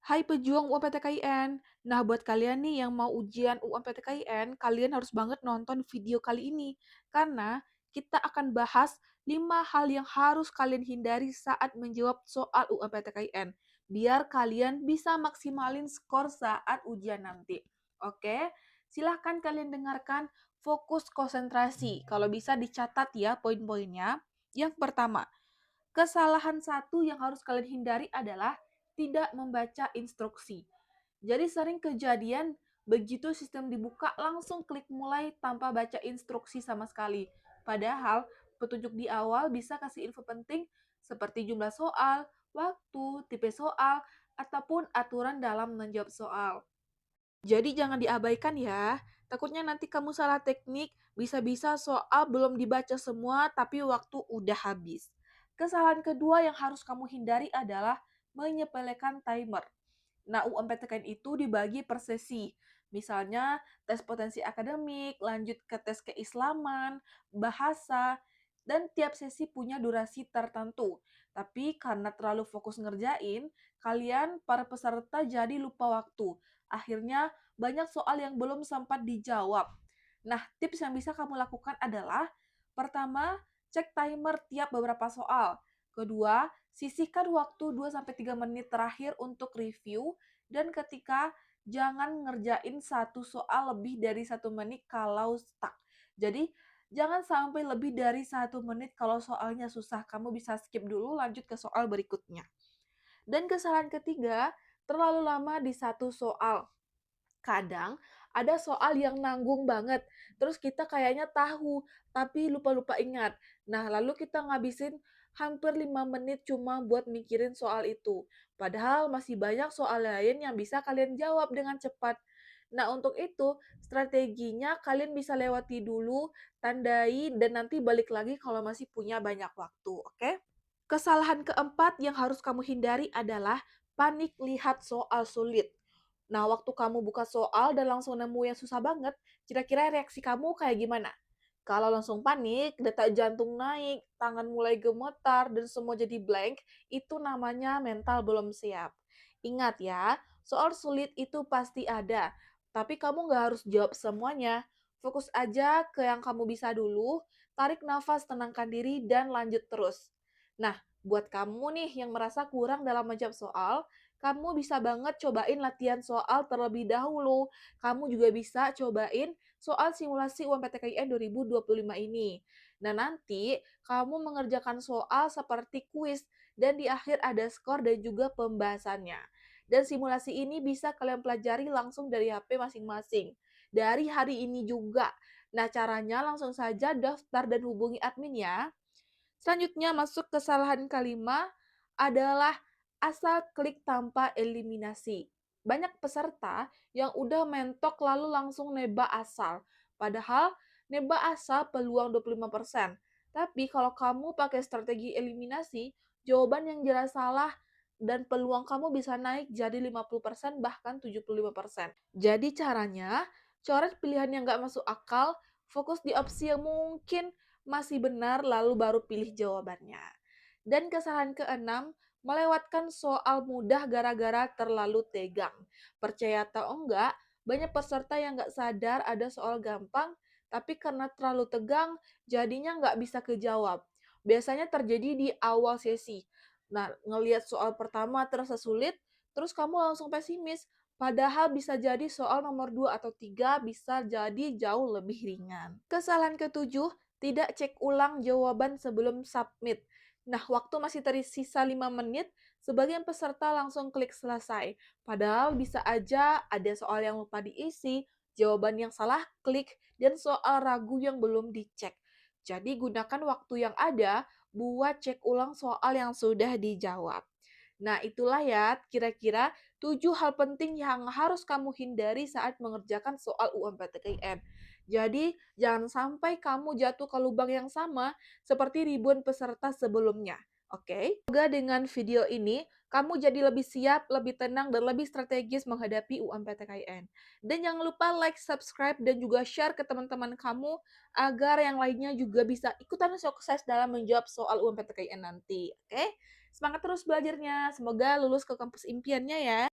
Hai pejuang UMPTKIN. Nah, buat kalian nih yang mau ujian UMPTKIN, kalian harus banget nonton video kali ini. Karena kita akan bahas 5 hal yang harus kalian hindari saat menjawab soal UMPTKIN. Biar kalian bisa maksimalin skor saat ujian nanti. Oke, silahkan kalian dengarkan, fokus konsentrasi. Kalau bisa dicatat ya poin-poinnya. Yang pertama, kesalahan satu yang harus kalian hindari adalah tidak membaca instruksi. Jadi sering kejadian begitu sistem dibuka langsung klik mulai tanpa baca instruksi sama sekali. Padahal petunjuk di awal bisa kasih info penting seperti jumlah soal, waktu, tipe soal, ataupun aturan dalam menjawab soal. Jadi jangan diabaikan ya. Takutnya nanti kamu salah teknik, bisa-bisa soal belum dibaca semua tapi waktu udah habis. Kesalahan kedua yang harus kamu hindari adalah menyepelekan timer. Nah, UMPTKN itu dibagi per sesi. Misalnya, tes potensi akademik, lanjut ke tes keislaman, bahasa, dan tiap sesi punya durasi tertentu. Tapi karena terlalu fokus ngerjain, kalian para peserta jadi lupa waktu. Akhirnya banyak soal yang belum sempat dijawab. Nah, tips yang bisa kamu lakukan adalah pertama, cek timer tiap beberapa soal. Kedua, sisihkan waktu 2-3 menit terakhir untuk review. Dan ketika, jangan ngerjain satu soal lebih dari 1 menit kalau stuck. Jadi, jangan sampai lebih dari 1 menit kalau soalnya susah. Kamu bisa skip dulu, lanjut ke soal berikutnya. Dan kesalahan ketiga, terlalu lama di satu soal. Kadang ada soal yang nanggung banget, terus kita kayaknya tahu, tapi lupa-lupa ingat. Nah, lalu kita ngabisin hampir 5 menit cuma buat mikirin soal itu. Padahal masih banyak soal lain yang bisa kalian jawab dengan cepat. Nah, untuk itu, strateginya kalian bisa lewati dulu, tandai, dan nanti balik lagi kalau masih punya banyak waktu, oke? Kesalahan keempat yang harus kamu hindari adalah panik lihat soal sulit. Nah, waktu kamu buka soal dan langsung nemu yang susah banget, kira-kira reaksi kamu kayak gimana? Kalau langsung panik, detak jantung naik, tangan mulai gemetar, dan semua jadi blank, itu namanya mental belum siap. Ingat ya, soal sulit itu pasti ada, tapi kamu nggak harus jawab semuanya. Fokus aja ke yang kamu bisa dulu, tarik nafas, tenangkan diri, dan lanjut terus. Nah, buat kamu nih yang merasa kurang dalam menjawab soal, kamu bisa banget cobain latihan soal terlebih dahulu. Kamu juga bisa cobain soal simulasi UMPTKIN 2025 ini. Nah, nanti kamu mengerjakan soal seperti kuis dan di akhir ada skor dan juga pembahasannya. Dan simulasi ini bisa kalian pelajari langsung dari HP masing-masing. Dari hari ini juga. Nah, caranya langsung saja daftar dan hubungi admin ya. Selanjutnya masuk kesalahan kelima adalah asal klik tanpa eliminasi. Banyak peserta yang udah mentok lalu langsung neba asal. Padahal neba asal peluang 25%. Tapi kalau kamu pakai strategi eliminasi, jawaban yang jelas salah dan peluang kamu bisa naik jadi 50% bahkan 75%. Jadi caranya, coret pilihan yang nggak masuk akal, fokus di opsi yang mungkin masih benar lalu baru pilih jawabannya. Dan kesalahan keenam, melewatkan soal mudah gara-gara terlalu tegang. Percaya atau enggak, banyak peserta yang nggak sadar ada soal gampang, tapi karena terlalu tegang, jadinya nggak bisa kejawab. Biasanya terjadi di awal sesi. Nah, ngelihat soal pertama terasa sulit, terus kamu langsung pesimis. Padahal bisa jadi soal nomor 2 atau 3 bisa jadi jauh lebih ringan. Kesalahan ketujuh, tidak cek ulang jawaban sebelum submit. Nah, waktu masih tersisa 5 menit, sebagian peserta langsung klik selesai. Padahal bisa aja ada soal yang lupa diisi, jawaban yang salah klik, dan soal ragu yang belum dicek. Jadi gunakan waktu yang ada buat cek ulang soal yang sudah dijawab. Nah, itulah ya kira-kira 7 hal penting yang harus kamu hindari saat mengerjakan soal UMPTKIN. Jadi, jangan sampai kamu jatuh ke lubang yang sama seperti ribuan peserta sebelumnya. Oke? Semoga dengan video ini, kamu jadi lebih siap, lebih tenang, dan lebih strategis menghadapi UMPTKIN. Dan jangan lupa like, subscribe, dan juga share ke teman-teman kamu agar yang lainnya juga bisa ikutan sukses dalam menjawab soal UMPTKIN nanti. Oke? Semangat terus belajarnya. Semoga lulus ke kampus impiannya ya.